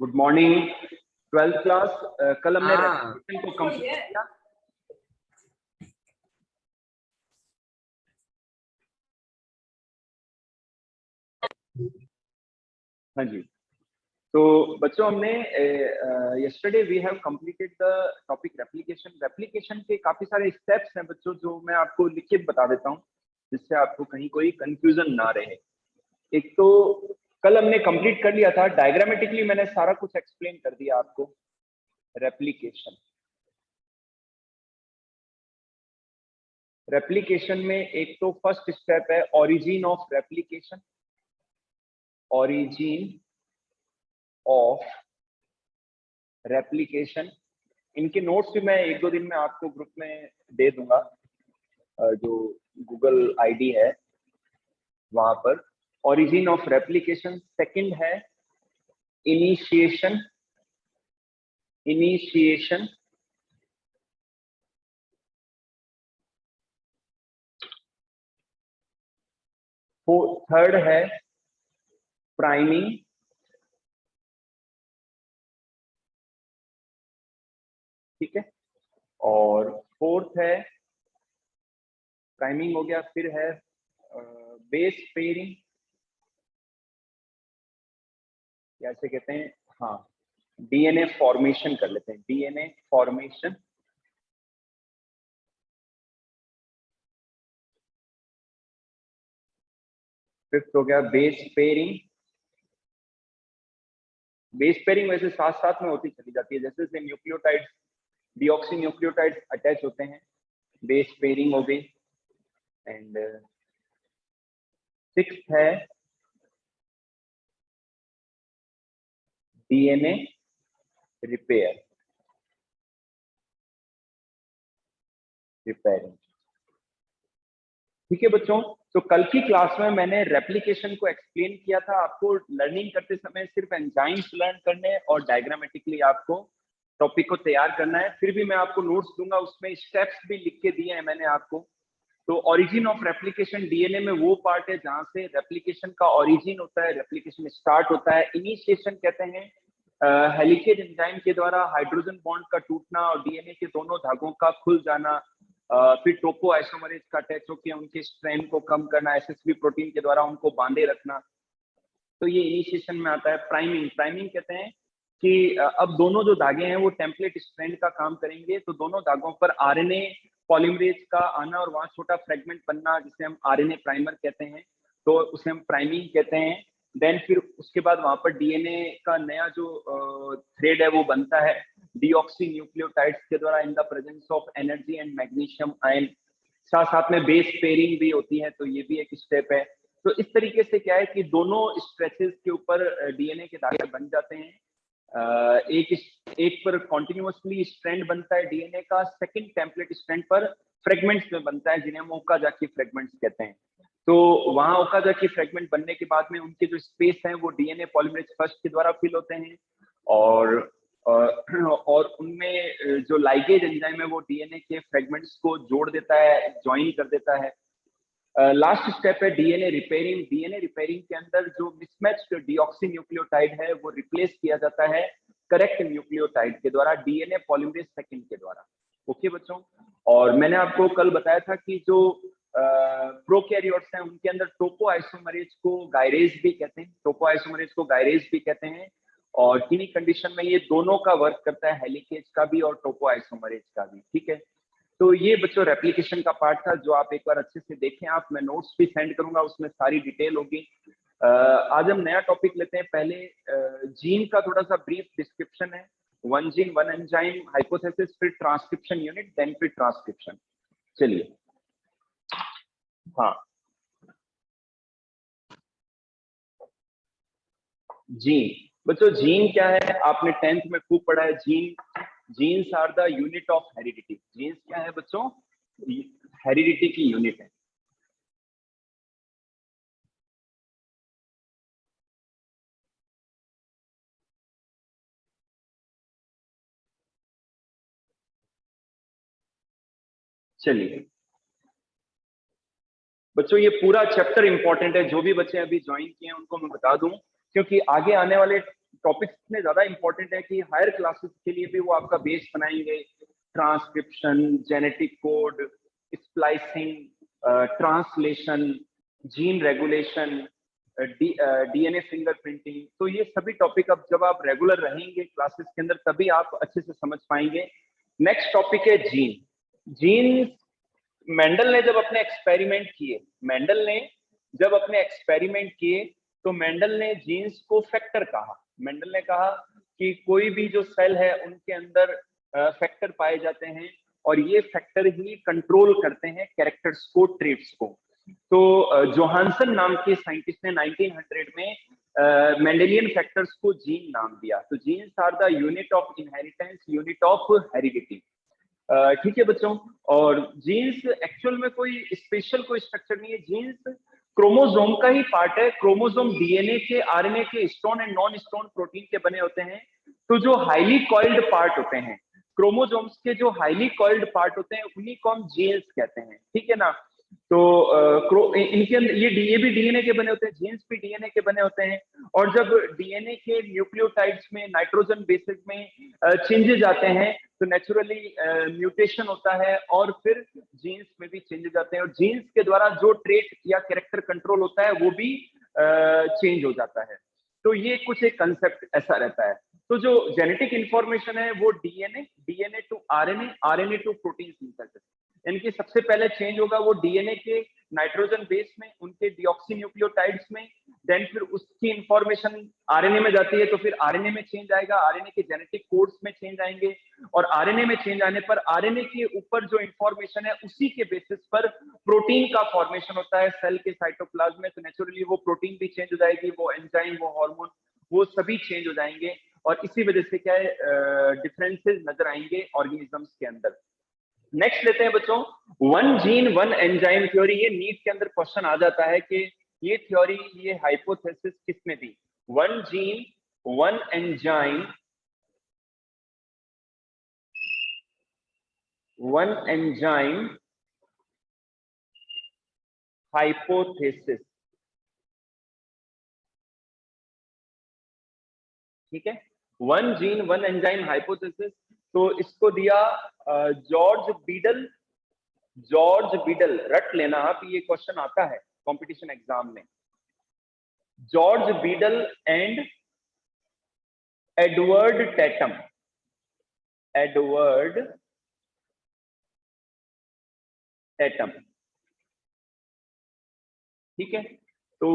Good morning 12th class. कल हमने हाँ। रेप्लिकेशन को कंप्लीट किया। हाँ जी, तो बच्चों हमने yesterday we have completed the topic replication. Replication के काफी सारे स्टेप्स हैं बच्चों, जो मैं आपको लिख के बता देता हूँ जिससे आपको कहीं कोई कंफ्यूजन ना रहे। एक तो कल हमने कंप्लीट कर लिया था, डायग्रामेटिकली मैंने सारा कुछ एक्सप्लेन कर दिया आपको। रेप्लिकेशन रेप्लिकेशन में एक तो फर्स्ट स्टेप है origin of replication. Origin of replication, इनके नोट्स भी मैं एक दो दिन में आपको ग्रुप में दे दूंगा, जो गूगल आईडी है वहां पर। Origin of replication. सेकंड है इनिशिएशन। इनिशिएशन थर्ड है प्राइमिंग। ठीक है, और फोर्थ है प्राइमिंग हो गया, फिर है बेस पेयरिंग, कैसे कहते हैं, हाँ डीएनए फॉर्मेशन कर लेते हैं, डीएनए फॉर्मेशन। फिफ्थ हो गया बेस पेयरिंग। बेस पेयरिंग वैसे साथ साथ में होती चली जाती है, जैसे जैसे न्यूक्लियोटाइड्स, डीऑक्सी न्यूक्लियोटाइड्स अटैच होते हैं, बेस पेयरिंग हो गई। एंड सिक्स्थ है डीएनए रिपेयरिंग। ठीक है बच्चों, तो कल की क्लास में मैंने रेप्लिकेशन को एक्सप्लेन किया था आपको। लर्निंग करते समय सिर्फ एंजाइम्स लर्न करने और डायग्रामेटिकली आपको टॉपिक को तैयार करना है। फिर भी मैं आपको नोट्स दूंगा, उसमें स्टेप्स भी लिख के दिए हैं मैंने आपको। तो ओरिजिन ऑफ रेप्लिकेशन, डीएनए में वो पार्ट है जहां से रेप्लिकेशन का ओरिजिन होता है, रेप्लिकेशन स्टार्ट होता है। इनिशिएशन कहते हैं हेलिकेज एंजाइम के द्वारा हाइड्रोजन बॉन्ड का टूटना और डीएनए के दोनों धागों का खुल जाना, फिर टोपो आइसोमरेज का अटैच होकर उनके स्ट्रेन को कम करना, एसएसबी प्रोटीन के द्वारा उनको बांधे रखना, तो ये इनिशिएशन में आता है। प्राइमिंग, प्राइमिंग कहते हैं कि अब दोनों जो धागे हैं वो टेम्पलेट स्ट्रैंड का काम करेंगे, तो दोनों धागों पर आरएनए पॉलीमरेज का आना और वहां छोटा फ्रेगमेंट बनना, जिसे हम आरएनए प्राइमर कहते हैं, तो उसे हम प्राइमिंग कहते हैं। देन फिर उसके बाद वहां पर डीएनए का नया जो थ्रेड है वो बनता है डीऑक्सी न्यूक्लियोटाइड्स के द्वारा in the presence of energy and magnesium ion. साथ साथ में बेस पेयरिंग भी होती है, तो ये भी एक स्टेप है। तो इस तरीके से क्या है कि दोनों स्ट्रेचेस के ऊपर डीएनए के धागे बन जाते हैं। एक पर कॉन्टिन्यूअसली स्ट्रैंड बनता है डीएनए का, सेकंड टेम्पलेट स्ट्रैंड पर फ्रेगमेंट्स में बनता है, जिन्हें हम ओकाजाकी फ्रेगमेंट्स कहते हैं। तो वहां ओकाजाकी फ्रेगमेंट बनने के बाद में उनके जो स्पेस है वो डीएनए पॉलीमरेज फर्स्ट के द्वारा फिल होते हैं, और उनमें जो लाइगेज एंजाइम है वो डीएनए के फ्रेगमेंट्स को जोड़ देता है, ज्वाइन कर देता है। लास्ट स्टेप है डीएनए रिपेयरिंग। डीएनए रिपेयरिंग के अंदर जो मिसमैच्ड डीऑक्सी न्यूक्लियोटाइड है वो रिप्लेस किया जाता है करेक्ट न्यूक्लियोटाइड के द्वारा, डीएनए पॉलीमरेज सेकंड के द्वारा। ओके बच्चों, और मैंने आपको कल बताया था कि जो प्रोकैरियोट्स हैं उनके अंदर टोपो आइसोमरेज को गायरेज भी कहते हैं, टोपो आइसोमरेज को गायरेज भी कहते हैं, और किन्हीं कंडीशन में ये दोनों का वर्क करता है, हेलिकेज का भी और टोपो आइसोमरेज का भी। ठीक है, तो ये बच्चों रेप्लिकेशन का पार्ट था, जो आप एक बार अच्छे से देखें। आप, मैं नोट्स भी सेंड करूंगा, उसमें सारी डिटेल होगी। आज हम नया टॉपिक लेते हैं। पहले जीन का थोड़ा सा ब्रीफ डिस्क्रिप्शन है। One gene one enzyme hypothesis, फिर ट्रांसक्रिप्शन यूनिट, देन फिर ट्रांसक्रिप्शन। चलिए, हाँ जीन। बच्चों जीन क्या है, आपने 10th में खूब पढ़ा है gene. Genes are the unit of heredity. Genes क्या है बच्चों, हेरिडिटी की यूनिट है। चलिए बच्चों, ये पूरा चैप्टर इंपॉर्टेंट है। जो भी बच्चे अभी ज्वाइन किए हैं उनको मैं बता दूं, क्योंकि आगे आने वाले टॉपिक्स इतने ज्यादा इंपॉर्टेंट है कि हायर क्लासेस के लिए भी वो आपका बेस बनाएंगे। Transcription, genetic code, splicing, translation, gene regulation, DNA fingerprinting, तो ये सभी टॉपिक अब जब आप रेगुलर रहेंगे क्लासेस के अंदर तभी आप अच्छे से समझ पाएंगे। नेक्स्ट टॉपिक है जीन। जीन मेंडल ने जब अपने एक्सपेरिमेंट किए, तो मेंडल ने जीन्स को फैक्टर कहा। मेंडल ने कहा कि कोई भी जो सेल है उनके अंदर फैक्टर पाए जाते हैं और ये फैक्टर ही कंट्रोल करते हैं कैरेक्टर्स को, ट्रेट्स को। तो जोहानसन नाम के साइंटिस्ट ने 1900 में मेंडेलियन फैक्टर्स को जीन नाम दिया। तो genes are the unit of inheritance, unit of heredity. ठीक है बच्चों, और जीन्स एक्चुअल में कोई स्पेशल कोई स्ट्रक्चर नहीं है। जीन्स क्रोमोसोम का ही पार्ट है। क्रोमोसोम डीएनए के, आरएनए के stone and non stone protein के बने होते हैं। तो जो हाईली कॉइल्ड पार्ट होते हैं, क्रोमोसोम्स के जो हाईली कॉइल्ड पार्ट होते हैं उन्हीं को हम जीन्स कहते हैं, ठीक है ना। तो इनके अंदर ये भी डीएनए के बने होते हैं, जीन्स भी डीएनए के बने होते हैं। और जब डीएनए के न्यूक्लियोटाइड्स में, नाइट्रोजन बेसिस में चेंजेस आते हैं तो नेचुरली म्यूटेशन होता है और फिर जीन्स में भी चेंजेस आते हैं, और जीन्स के द्वारा जो ट्रेट या कैरेक्टर कंट्रोल होता है वो भी चेंज हो जाता है। तो ये कुछ एक कंसेप्ट ऐसा रहता है। तो जो जेनेटिक इंफॉर्मेशन है वो DNA to RNA, RNA to protein synthesis, इनकी सबसे पहले चेंज होगा वो डीएनए के नाइट्रोजन बेस में, उनके डिऑक्सी न्यूक्लियोटाइड्स में, देन फिर उसकी इंफॉर्मेशन आरएनए में जाती है तो फिर आरएनए में चेंज आएगा, आरएनए के जेनेटिक कोड्स में चेंज आएंगे, और आरएनए में चेंज आने पर आरएनए के ऊपर जो इंफॉर्मेशन है उसी के बेसिस पर प्रोटीन का फॉर्मेशन होता है सेल के साइटोप्लाज्म में। तो नेचुरली वो प्रोटीन भी चेंज हो जाएगी, वो एंजाइम, वो हार्मोन, वो सभी चेंज हो जाएंगे, और इसी वजह से क्या है डिफरेंसेस नजर आएंगे ऑर्गेनिजम्स के अंदर। नेक्स्ट लेते हैं बच्चों, one gene one enzyme theory. ये नीट के अंदर क्वेश्चन आ जाता है कि ये थ्योरी, ये हाइपोथेसिस किसने दी। One gene one enzyme, one enzyme hypothesis, ठीक है। One gene one enzyme hypothesis, तो इसको दिया जॉर्ज बीडल। जॉर्ज बीडल रट लेना आप, ये क्वेश्चन आता है कंपटीशन एग्जाम में। George Beadle and Edward Tatum, Edward Tatum, ठीक है। तो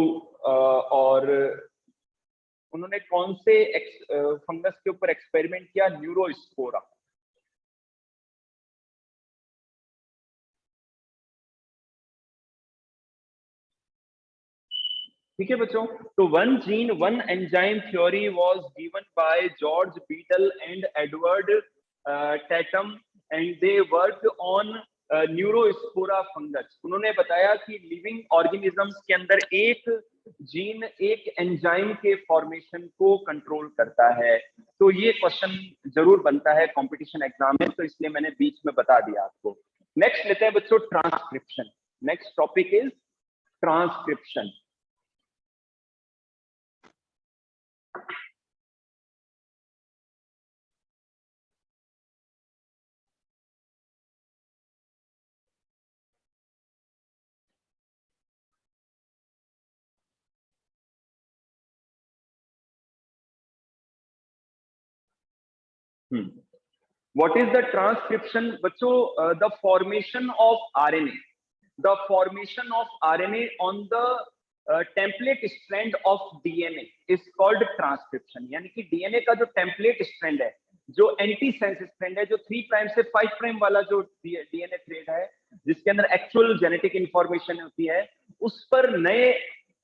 और उन्होंने कौन से फंगस के ऊपर एक्सपेरिमेंट किया, न्यूरोस्पोरा। ठीक है बच्चों, तो one gene one enzyme theory was given by George Beadle and Edward Tatum and they worked on neurospora fungus. उन्होंने बताया कि लिविंग ऑर्गेनिजम्स के अंदर एक जीन एक एंजाइम के फॉर्मेशन को कंट्रोल करता है। तो ये क्वेश्चन जरूर बनता है कंपटीशन एग्जाम में, तो इसलिए मैंने बीच में बता दिया आपको। नेक्स्ट लेते हैं बच्चों transcription. Next topic is transcription. What is the transcription बच्चों? The formation of RNA, the formation of RNA on the template strand of DNA is called transcription। यानी कि DNA का जो template strand है, जो एंटी सेंस स्ट्रैंड है, जो 3 prime से 5 प्राइम वाला जो डीएनए थ्रेड है जिसके अंदर एक्चुअल जेनेटिक इंफॉर्मेशन होती है, उस पर नए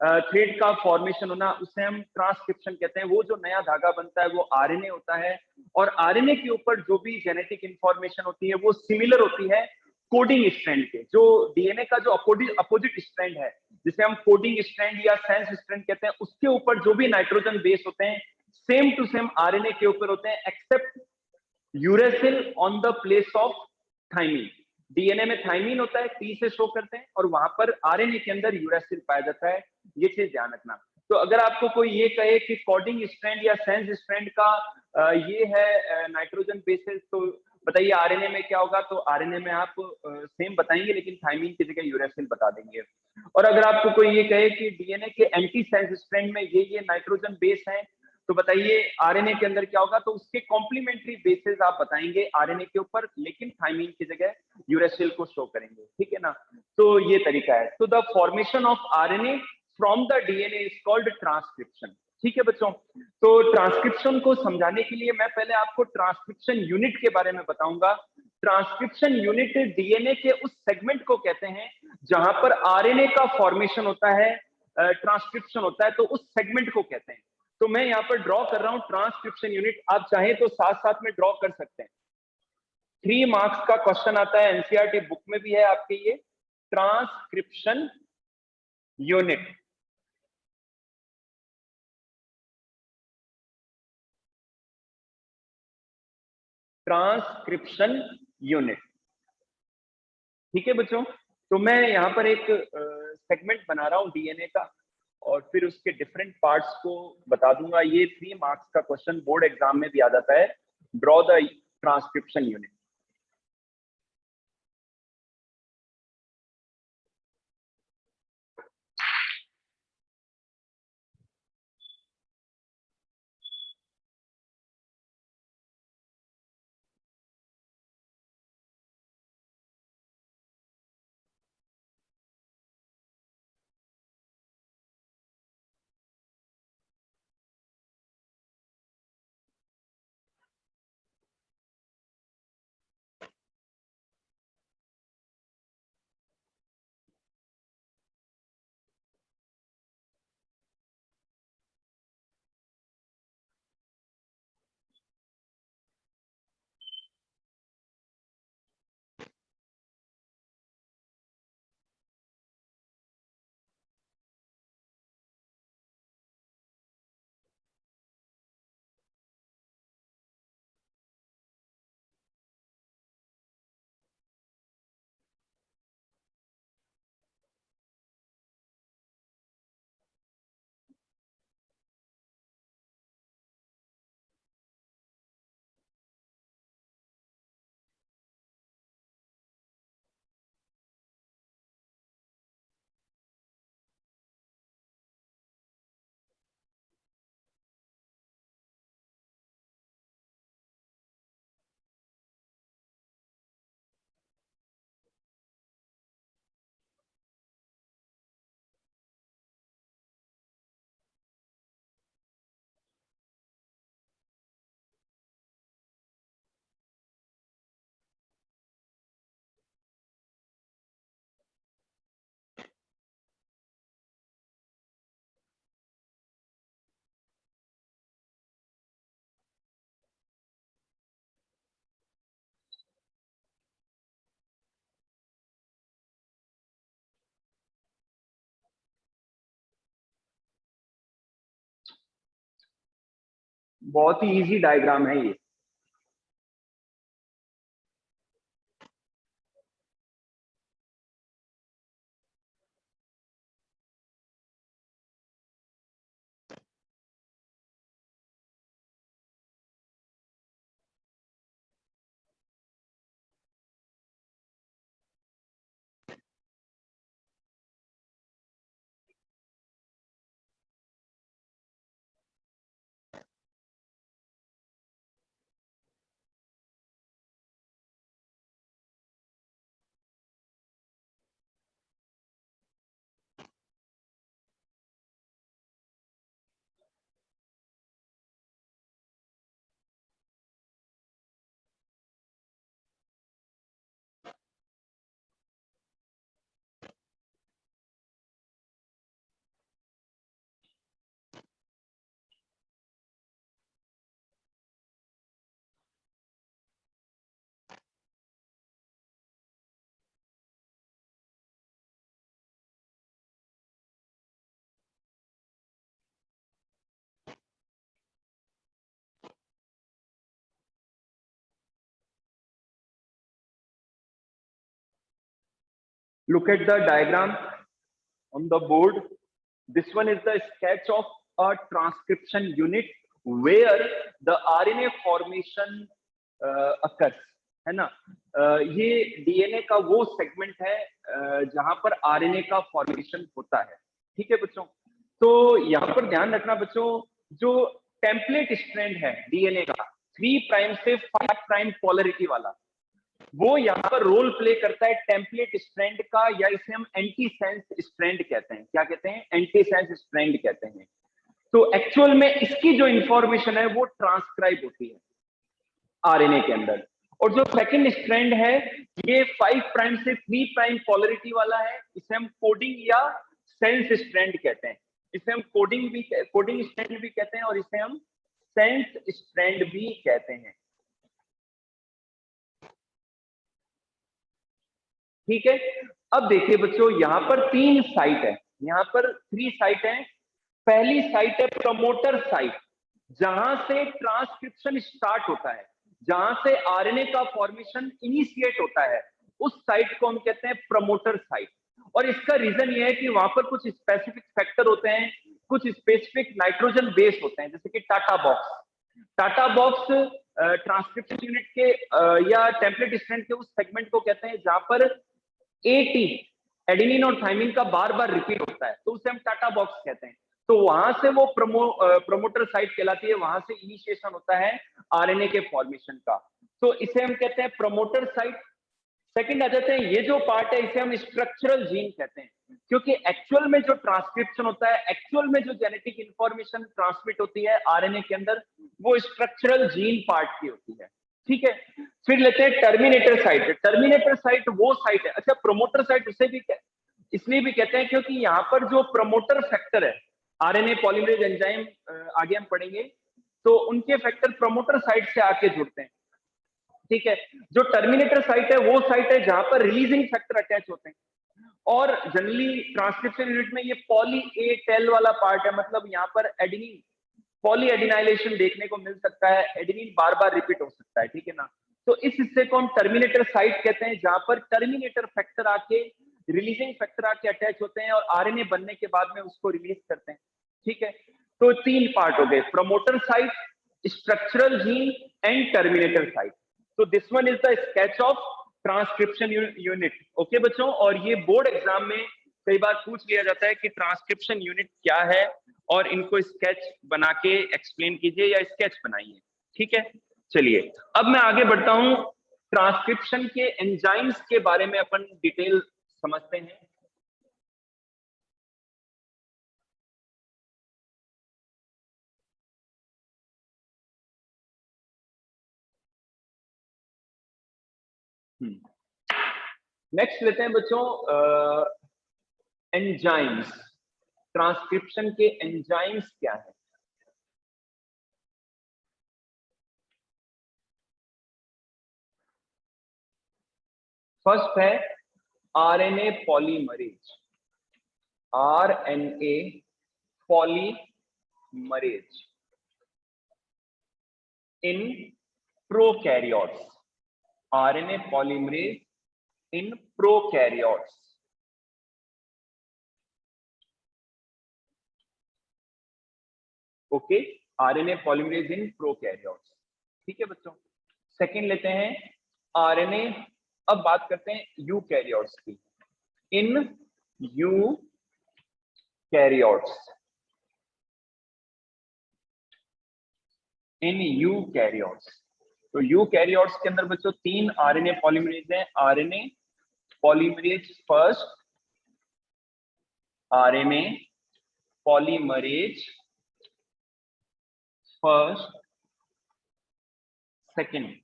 थ्रेड का फॉर्मेशन होना, उसे हम ट्रांसक्रिप्शन कहते हैं। वो जो नया धागा बनता है वो आरएनए होता है, और आरएनए के ऊपर जो भी जेनेटिक इंफॉर्मेशन होती है वो सिमिलर होती है कोडिंग स्ट्रैंड के। जो डीएनए का जो अपोजिट स्ट्रैंड है, जिसे हम कोडिंग स्ट्रैंड या सेंस स्ट्रैंड कहते हैं, उसके ऊपर जो भी नाइट्रोजन बेस होते हैं सेम टू सेम आरएनए के ऊपर होते हैं, except uracil on the place of thymine. DNA में थाइमिन होता है, टी से शो करते हैं, और वहां पर आरएनए के अंदर यूरेसिल पाया जाता है। ये चीज ध्यान रखना। तो अगर आपको कोई ये कहे कि कोडिंग स्ट्रैंड या सेंस स्ट्रैंड का ये है नाइट्रोजन बेसिस, तो बताइए आरएनए में क्या होगा, तो आरएनए में आप सेम बताएंगे लेकिन थाइमीन की जगह यूरेसिल बता देंगे। और अगर आपको कोई ये कहे कि डीएनए के एंटी सेंस स्ट्रैंड में ये नाइट्रोजन बेस है, तो बताइए आरएनए के अंदर क्या होगा, तो उसके कॉम्प्लीमेंट्री बेसिस आप बताएंगे आरएनए के ऊपर, लेकिन थाइमीन की जगह यूरेसिल को शो करेंगे, ठीक है ना। तो ये तरीका है। तो the formation of RNA from the DNA is called transcription, ठीक है बच्चों। तो ट्रांसक्रिप्शन को समझाने के लिए मैं पहले आपको ट्रांसक्रिप्शन यूनिट के बारे में बताऊंगा। ट्रांसक्रिप्शन यूनिट डीएनए के उस सेगमेंट को कहते हैं जहां पर आरएनए का फॉर्मेशन होता है, ट्रांसक्रिप्शन होता है, तो उस सेगमेंट को कहते हैं। तो मैं यहाँ पर ड्रॉ कर रहा हूं ट्रांसक्रिप्शन यूनिट, आप चाहें तो साथ साथ में ड्रॉ कर सकते हैं। 3 मार्क्स का क्वेश्चन आता है, एनसीईआरटी बुक में भी है आपके, ये ट्रांसक्रिप्शन यूनिट। ट्रांसक्रिप्शन यूनिट, ठीक है बच्चों। तो मैं यहाँ पर एक सेगमेंट बना रहा हूँ डीएनए का, और फिर उसके डिफरेंट पार्ट्स को बता दूंगा। ये 3 मार्क्स का क्वेश्चन बोर्ड एग्जाम में भी आ जाता है, ड्रॉ द ट्रांसक्रिप्शन यूनिट। बहुत ही इजी डायग्राम है ये। Look at the diagram on the board. This one is the sketch of a transcription unit where the RNA formation occurs, है ना। ये डीएनए का वो सेगमेंट है जहां पर आरएनए का फॉर्मेशन होता है। ठीक है बच्चों, तो यहाँ पर ध्यान रखना बच्चों, जो टेम्पलेट स्ट्रैंड है डीएनए का 3 प्राइम से 5 प्राइम पोलरिटी वाला, वो यहाँ पर रोल प्ले करता है टेम्पलेट स्ट्रैंड का, या इसे हम एंटीसेंस स्ट्रैंड कहते हैं। क्या कहते हैं? एंटीसेंस स्ट्रैंड कहते हैं। तो एक्चुअल में इसकी जो इंफॉर्मेशन है वो ट्रांसक्राइब होती है आरएनए के अंदर। और जो सेकंड स्ट्रैंड है ये 5 प्राइम से 3 प्राइम पोलरिटी वाला है, इसे हम कोडिंग या सेंस स्ट्रैंड कहते हैं। इसे हम कोडिंग स्ट्रैंड भी कहते हैं और इसे हम सेंस स्ट्रैंड भी कहते हैं। ठीक है, अब देखिए बच्चों, यहाँ पर 3 साइट है, यहाँ पर 3 साइट है। पहली साइट है प्रमोटर साइट, जहां से ट्रांसक्रिप्शन स्टार्ट होता है, जहां से आरएनए का फॉर्मेशन इनिशिएट होता है, उस साइट को हम कहते हैं प्रमोटर साइट। और इसका रीजन ये है कि वहां पर कुछ स्पेसिफिक फैक्टर होते हैं, कुछ स्पेसिफिक नाइट्रोजन बेस होते हैं, जैसे कि टाटा बॉक्स ट्रांसक्रिप्शन यूनिट के या टेम्पलेट स्ट्रैंड के उस सेगमेंट को कहते हैं जहां पर एटी एडेनिन और थाइमिन का बार बार रिपीट होता है, तो उसे हम टाटा बॉक्स कहते हैं। तो वहां से वो प्रमोटर साइट कहलाती है, वहां से इनिशिएशन होता है आरएनए के फॉर्मेशन का, तो इसे हम कहते हैं प्रमोटर साइट। सेकंड आ जाते हैं, ये जो पार्ट है इसे हम स्ट्रक्चरल जीन कहते हैं, क्योंकि एक्चुअल में जो ट्रांसक्रिप्शन होता है, एक्चुअल में जो जेनेटिक इंफॉर्मेशन ट्रांसमिट होती है आरएनए के अंदर, वो स्ट्रक्चरल जीन पार्ट की होती है। ठीक है, फिर लेते हैं टर्मिनेटर साइट। टर्मिनेटर साइट वो साइट है, अच्छा प्रमोटर साइट उसे भी इसलिए भी कहते हैं क्योंकि यहाँ पर जो प्रमोटर फैक्टर है, आरएनए पॉलीमरेज एंजाइम आगे हम पढ़ेंगे, तो उनके फैक्टर प्रमोटर साइट से आके जुड़ते हैं। ठीक है, जो टर्मिनेटर साइट है वो साइट है जहां पर रिलीजिंग फैक्टर अटैच होते हैं, और जनरली ट्रांसक्रिप्शन यूनिट में ये पॉली ए टेल वाला पार्ट है, मतलब यहाँ पर एडेनिन पॉली एडिनाइलेशन देखने को मिल सकता है, एडेनिन बार बार रिपीट हो सकता है। ठीक है ना, तो इस हिस्से को हम टर्मिनेटर साइट कहते हैं, जहां पर टर्मिनेटर फैक्टर आके रिलीजिंग फैक्टर आके अटैच होते हैं और आरएनए बनने के बाद में उसको रिलीज करते हैं। ठीक है, तो 3 पार्ट हो गए, promoter site, structural gene and terminator site. तो this one is the sketch of transcription unit. Okay बच्चों, और ये बोर्ड एग्जाम में कई बार पूछ लिया जाता है कि ट्रांसक्रिप्शन यूनिट क्या है, और इनको स्केच बना के एक्सप्लेन कीजिए या स्केच बनाइए। ठीक है, चलिए अब मैं आगे बढ़ता हूं, ट्रांसक्रिप्शन के एंजाइम्स के बारे में अपन डिटेल समझते हैं। नेक्स्ट लेते हैं बच्चों एंजाइम्स। ट्रांसक्रिप्शन के एंजाइम्स क्या है? फर्स्ट है RNA polymerase, RNA polymerase in prokaryotes, RNA polymerase in prokaryotes. Okay, RNA polymerase in prokaryotes. ठीक है बच्चों, सेकंड लेते हैं आरएनए, अब बात करते हैं यूकैरियोट्स की, इन यूकैरियोट्स, इन यूकैरियोट्स। तो यूकैरियोट्स के अंदर बच्चों 3 आरएनए पॉलीमरेज हैं, RNA polymerase first, RNA polymerase first, second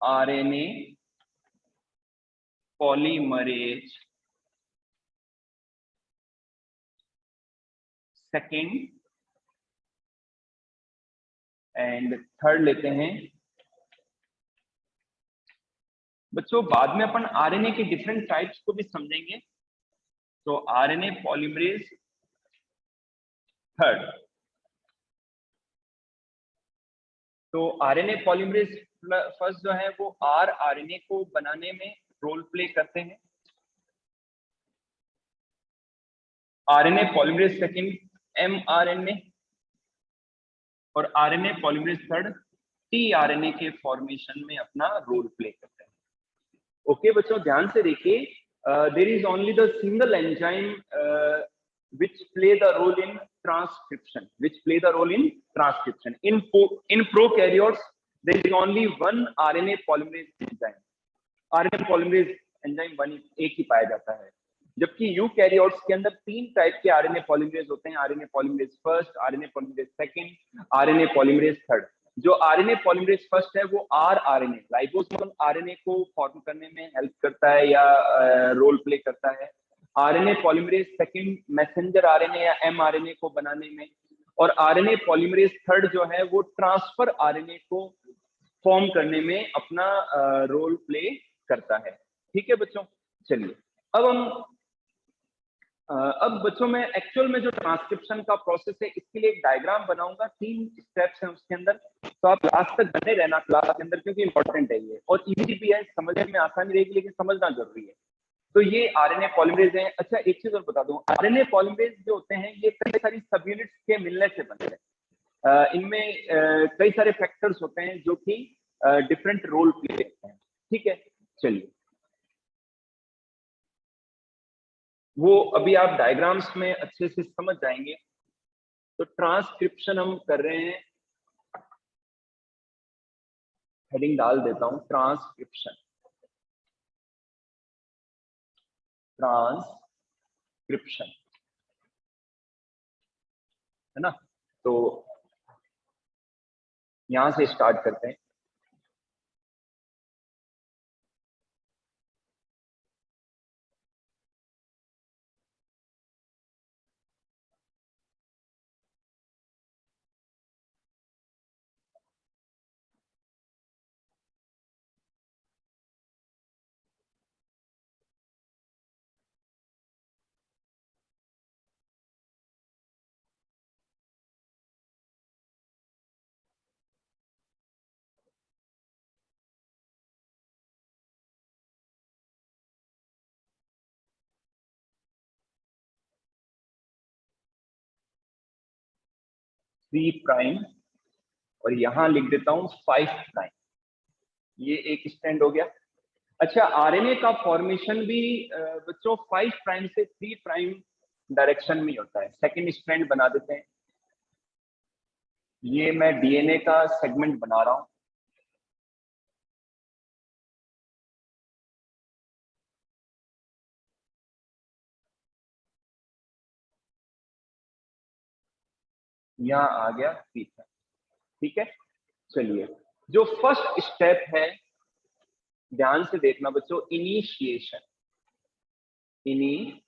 RNA polymerase second, and third लेते हैं बच्चों। बाद में अपन आरएनए के डिफरेंट टाइप्स को भी समझेंगे। तो आरएनए पॉलीमरेज थर्ड, तो आरएनए पॉलीमरेज फर्स्ट जो है वो आरएनए को बनाने में रोल प्ले करते हैं। आरएनए पॉलीमरेज सेकंड एमआरएनए, और आरएनए पॉलीमरेज थर्ड टीआरएनए के फॉर्मेशन में अपना रोल प्ले करते हैं। ओके बच्चों, ध्यान से देखिए, there is only the single enzyme which play the role in transcription, in prokaryotes there is only one RNA polymerase enzyme, RNA polymerase enzyme one एक ही पाया जाता है, जबकि यूकैरियोट्स के अंदर तीन टाइप के आरएनए पॉलीमरेज होते हैं, RNA polymerase first, RNA polymerase second, RNA polymerase third. जो आरएनए पॉलीमरेज फर्स्ट है वो आरआरएनए राइबोसोमल आरएनए को फॉर्म करने में हेल्प करता है या रोल प्ले करता है। RNA polymerase second messenger RNA या एमआरएनए को बनाने में, और आरएनए पॉलीमरेज थर्ड जो है वो ट्रांसफर आरएनए को फॉर्म करने में अपना रोल प्ले करता है। ठीक है बच्चों, चलिए अब हम अब बच्चों में एक्चुअल में जो ट्रांसक्रिप्शन का प्रोसेस है इसके लिए एक डायग्राम बनाऊंगा, 3 स्टेप्स हैं उसके अंदर, तो आप लास्ट तक बने रहना क्लास के अंदर क्योंकि इंपॉर्टेंट है ये, और इजी भी है, समझने में आसानी रहेगी लेकिन समझना जरूरी है। तो ये आरएनए पॉलीमरेज है। अच्छा एक चीज और बता दूं, आरएनए पॉलीमरेज जो होते हैं ये कई सारी सब यूनिट्स के मिलने से बनते हैं। इनमें कई सारे फैक्टर्स होते हैं जो कि डिफरेंट रोल प्ले करते हैं। ठीक है, चलिए वो अभी आप डायग्राम्स में अच्छे से समझ जाएंगे। तो ट्रांसक्रिप्शन हम कर रहे हैं, हेडिंग डाल देता हूं, ट्रांसक्रिप्शन, ट्रांसक्रिप्शन है ना। तो यहां से स्टार्ट करते हैं। थ्री प्राइम और यहां लिख देता हूं 5', ये एक स्टैंड हो गया। अच्छा आरएनए का फॉर्मेशन भी बच्चों 5' से 3' डायरेक्शन में होता है। सेकंड स्ट्रैंड बना देते हैं, ये मैं डीएनए का सेगमेंट बना रहा हूं। यहाँ आ गया तीसरा। ठीक है, चलिए जो फर्स्ट स्टेप है ध्यान से देखना बच्चों, इनिशिएशन, इनिशिएशन।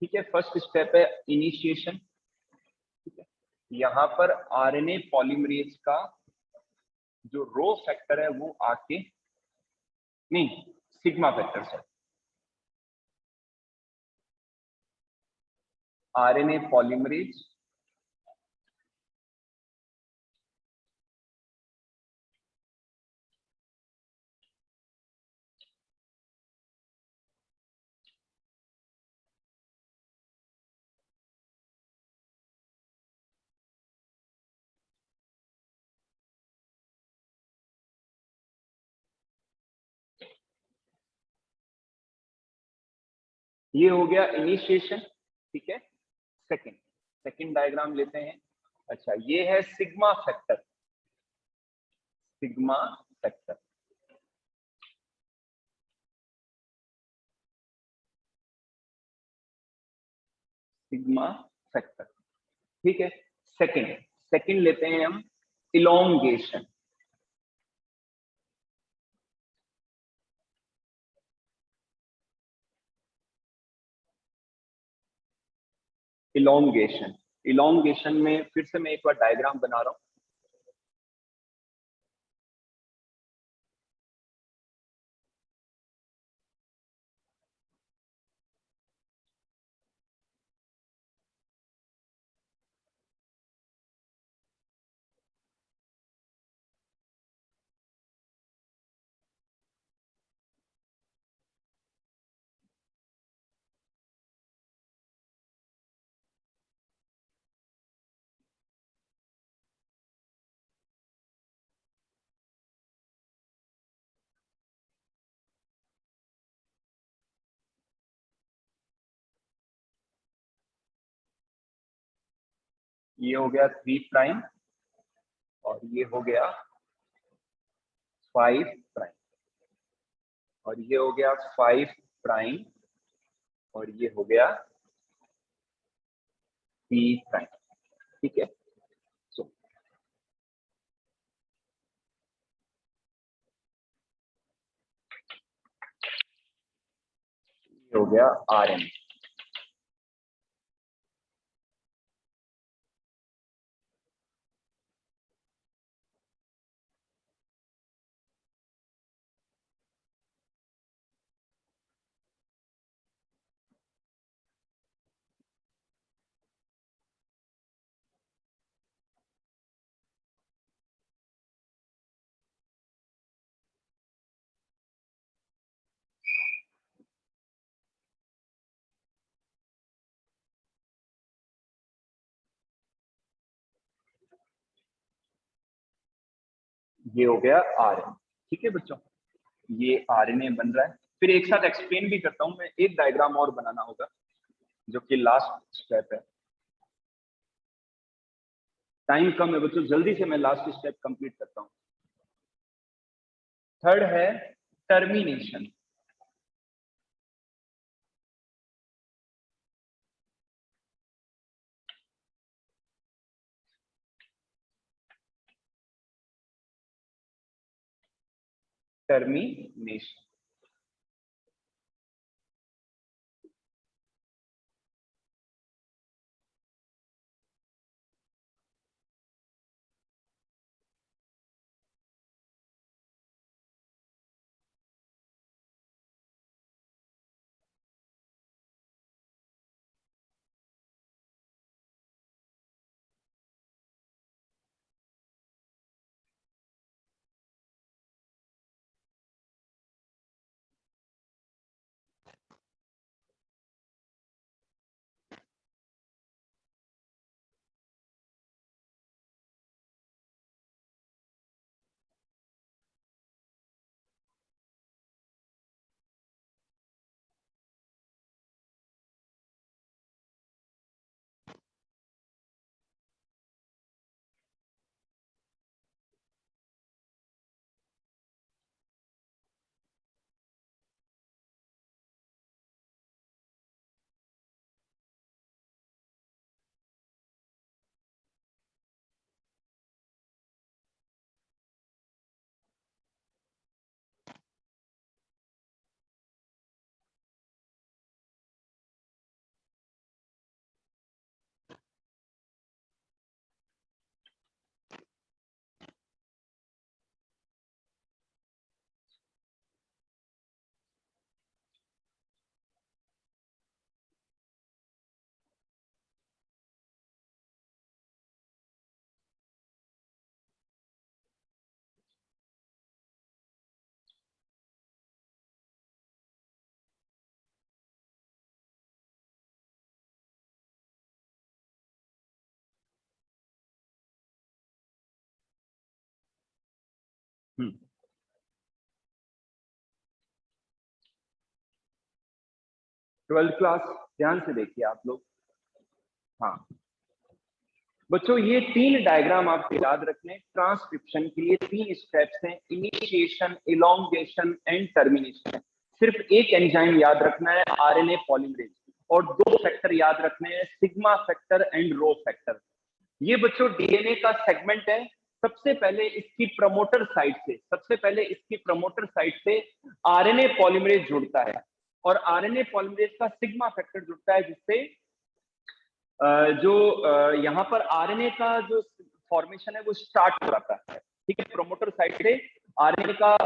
ठीक है, फर्स्ट स्टेप है इनिशिएशन। ठीक है, यहाँ पर आरएनए पॉलीमरेज का जो रो फैक्टर है वो आके, नहीं सिग्मा फैक्टर से, आरएनए पॉलीमरेज ये हो गया इनिशिएशन। ठीक है, सेकंड, सेकंड डायग्राम लेते हैं। अच्छा ये है sigma factor, sigma factor. Sigma factor, ठीक है। सेकंड, सेकंड लेते हैं हम इलोंगेशन, इलोंगेशन, इलोंगेशन में फिर से मैं एक बार डायग्राम बना रहा हूं। ये हो गया 3 प्राइम और ये हो गया 5 प्राइम और ये हो गया 5 प्राइम और ये हो गया 3 प्राइम। ठीक है, सो ये हो गया RNA। ये हो गया RNA। ठीक है बच्चों, ये RNA बन रहा है। फिर एक साथ एक्सप्लेन भी करता हूं मैं, एक डायग्राम और बनाना होगा जो कि लास्ट स्टेप है। टाइम कम है बच्चों, जल्दी से मैं लास्ट स्टेप कंप्लीट करता हूं। थर्ड है टर्मिनेशन। टर्मिनेशन हम्म 12th क्लास ध्यान से देखिए आप लोग। हाँ बच्चों, ये 3 डायग्राम आपको याद रखने। ट्रांसक्रिप्शन के लिए 3 स्टेप्स हैं, इनिशिएशन, इलोंगेशन एंड टर्मिनेशन। सिर्फ एक एंजाइम याद रखना है, RNA पॉलीमरेज, और 2 फैक्टर याद रखने हैं, sigma factor and rho factor. ये बच्चों DNA का सेगमेंट है। सबसे पहले इसकी प्रमोटर साइट से RNA पॉलीमरेज जुड़ता है और RNA पॉलीमरेज का सिग्मा फैक्टर जुड़ता है, जिससे जो यहाँ पर RNA का जो फॉर्मेशन है वो स्टार्ट हो जाता है। ठीक है, प्रोमोटर साइड से RNA का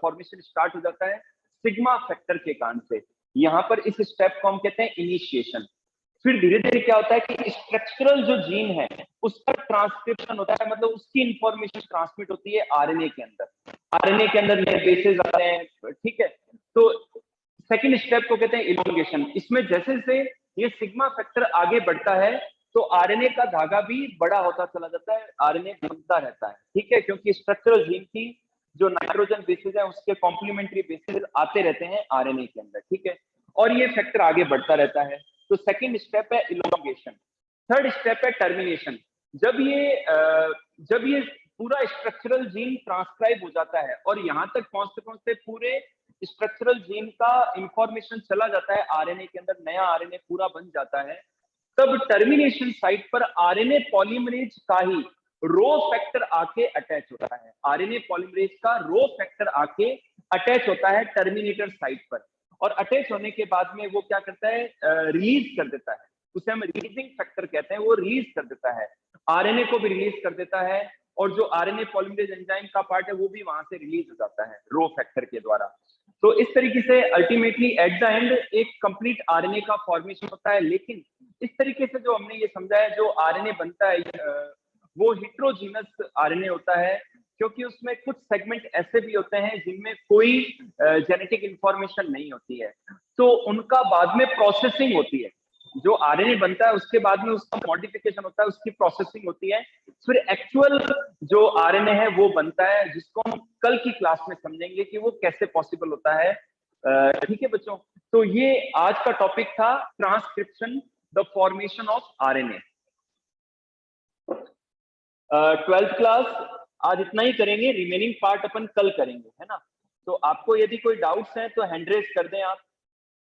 फॉर्मेशन स्टार्ट हो जाता है सिग्मा फैक्टर के कारण से। यहाँ पर इस स्टेप को हम कहते हैं इनिशिएशन। फिर धीरे धीरे क्या होता है कि स्ट्रक्चरल जो जीन है उसका ट्रांसक्रिप्शन होता है, मतलब उसकी इंफॉर्मेशन ट्रांसमिट होती है RNA के अंदर। RNA के अंदर नए बेसेस आते हैं। ठीक है, तो सेकेंड स्टेप को कहते हैं इलोंगेशन। इसमें जैसे जैसे ये सिग्मा फैक्टर आगे बढ़ता है तो RNA का धागा भी बड़ा होता चला जाता है, RNA बनता रहता है। ठीक है, क्योंकि स्ट्रक्चरल जीन की जो नाइट्रोजन बेसिस है उसके कॉम्प्लीमेंट्री बेसिस आते रहते हैं RNA के अंदर। ठीक है, और ये फैक्टर आगे बढ़ता रहता है। तो सेकंड स्टेप है इलोंगेशन। थर्ड स्टेप है टर्मिनेशन। जब ये पूरा स्ट्रक्चरल जीन ट्रांसक्राइब हो जाता है और यहाँ तक पहुंचते पूरे स्ट्रक्चरल जीन का इंफॉर्मेशन चला जाता है आरएनए के अंदर, नया आरएनए पूरा बन जाता है, तब टर्मिनेशन साइट पर आरएनए पॉलीमरेज का ही रो फैक्टर आके अटैच होता है। आरएनए पॉलीमरेज का रो फैक्टर आके अटैच होता है टर्मिनेटर साइट पर, और अटैच होने के बाद में वो क्या करता है, रिलीज कर देता है, उसे हम रिलीजिंग फैक्टर कहते हैं, वो रिलीज कर देता है, आरएनए को भी रिलीज कर देता है, और जो आरएनए पॉलीमरेज एंजाइम का पार्ट है वो भी वहां से रिलीज हो जाता है रो फैक्टर के द्वारा। तो इस तरीके से अल्टीमेटली एट द एंड एक कंप्लीट आरएनए का फॉर्मेशन होता है। लेकिन इस तरीके से जो हमने ये समझा है, जो आरएनए बनता है वो हेटेरोजीनस आरएनए होता है, क्योंकि उसमें कुछ सेगमेंट ऐसे भी होते हैं जिनमें कोई जेनेटिक इंफॉर्मेशन नहीं होती है, तो उनका बाद में प्रोसेसिंग होती है। जो आरएनए बनता है उसके बाद में उसका मॉडिफिकेशन होता है, उसकी प्रोसेसिंग होती है, फिर एक्चुअल जो आरएनए है वो बनता है, जिसको हम कल की क्लास में समझेंगे कि वो कैसे पॉसिबल होता है। ठीक है बच्चों, तो ये आज का टॉपिक था, transcription, the formation of RNA. 12th class आज इतना ही करेंगे, रिमेनिंग पार्ट अपन कल करेंगे, है ना। तो आपको यदि कोई डाउट्स हैं तो हैंड रेज कर दें आप।